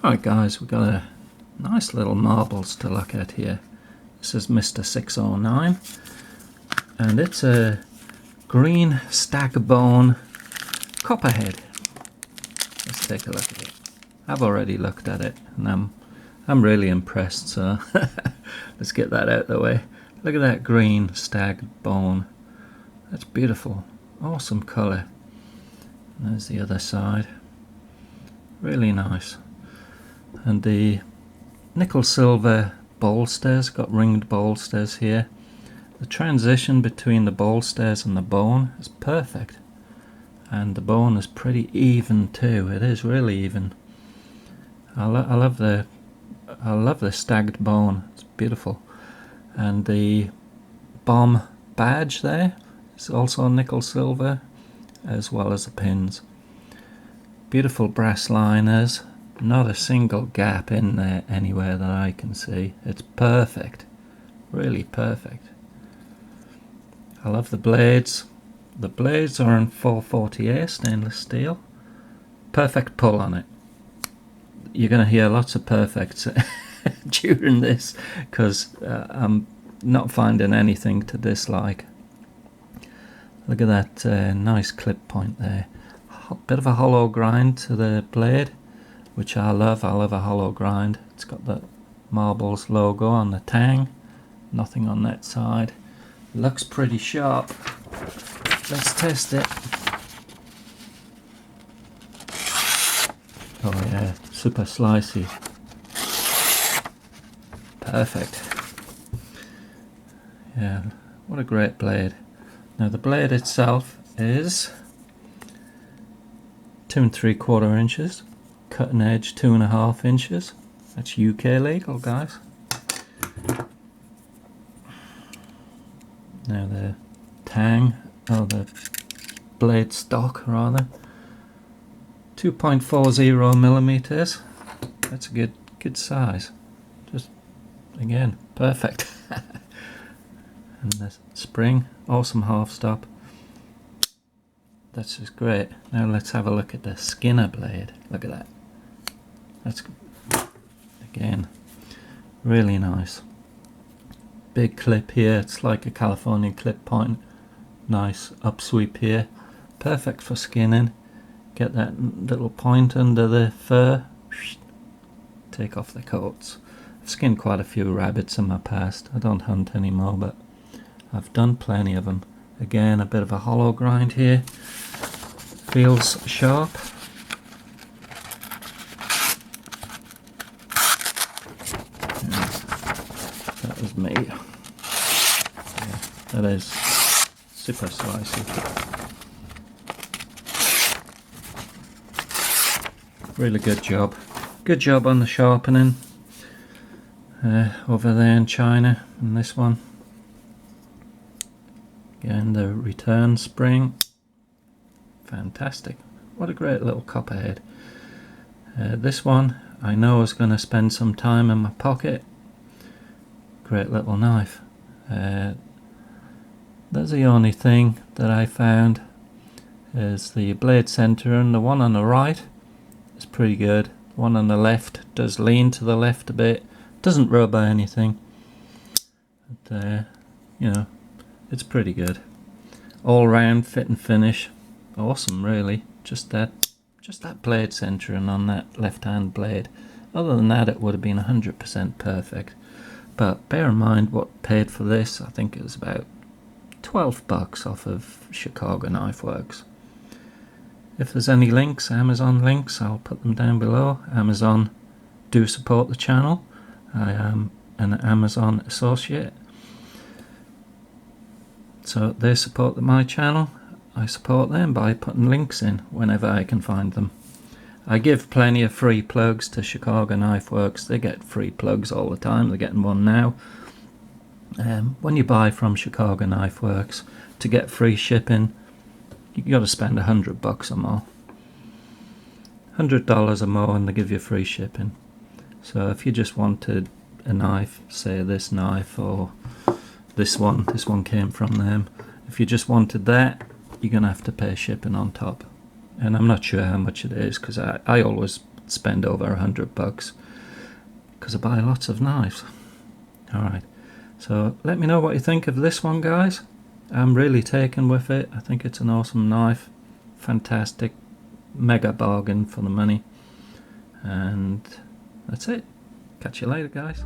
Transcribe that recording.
Alright guys, we've got a nice little marbles to look at here. This is Mr. 609 and it's a green stag bone copperhead. Let's take a look at it. I've already looked at it and I'm really impressed, so let's get that out of the way. Look at that green stag bone. That's beautiful. Awesome colour. There's the other side. Really nice. And the nickel silver bolsters, got ringed bolsters here. The transition between the bolsters and the bone is perfect. And the bone is pretty even too. It is really even. I love the stagged bone. It's beautiful. And the bomb badge there is also nickel silver, as well as the pins. Beautiful brass liners. Not a single gap in there anywhere that I can see. It's perfect. Really perfect. I love the blades. The blades are in 440A stainless steel. Perfect pull on it. You're going to hear lots of perfects during this because I'm not finding anything to dislike. Look at that nice clip point there. Bit of a hollow grind to the blade, which I love. I love a hollow grind. It's got the marbles logo on the tang. Nothing on that side. Looks pretty sharp. Let's test it. Oh yeah, super slicey. Perfect. Yeah, what a great blade. Now the blade itself is 2 3/4 inches. Cutting edge 2.5 inches. That's UK legal, guys. Now the tang, the blade stock rather, 2.40 millimeters. That's a good size. Just again perfect. And the spring, awesome half stop. That's just great. Now let's have a look at the Skinner blade. Look at that. That's again really nice. Big clip here. It's like a California clip point. Nice upsweep here. Perfect for skinning. Get that little point under the fur. Take off the coats. I've skinned quite a few rabbits in my past. I don't hunt anymore, but I've done plenty of them. Again, a bit of a hollow grind here. Feels sharp. That was me. Yeah, that is super slicey. Really good job. Good job on the sharpening over there in China. And this one. Again, the return spring. Fantastic. What a great little copperhead. This one I know is going to spend some time in my pocket. Great little knife. That's the only thing that I found is the blade center, and the one on the right is pretty good. The one on the left does lean to the left a bit. Doesn't rub or anything. But, you know, it's pretty good. All round fit and finish. Awesome, really. Just that blade centering on that left hand blade. Other than that, it would have been 100% perfect. But bear in mind what paid for this. I think it was about $12 off of Chicago Knife Works. If there's any links, Amazon links, I'll put them down below. Amazon do support the channel. I am an Amazon associate. So they support my channel. I support them by putting links in whenever I can find them. I give plenty of free plugs to Chicago Knife Works. They get free plugs all the time. They're getting one now. When you buy from Chicago Knife Works, to get free shipping, you got to spend $100 or more. $100 or more and they give you free shipping. So if you just wanted a knife, say this knife or this one came from them. If you just wanted that, you're going to have to pay shipping on top. And I'm not sure how much it is because I always spend over $100 because I buy lots of knives. Alright, so let me know what you think of this one, guys. I'm really taken with it. I think it's an awesome knife. Fantastic. Mega bargain for the money. And that's it. Catch you later, guys.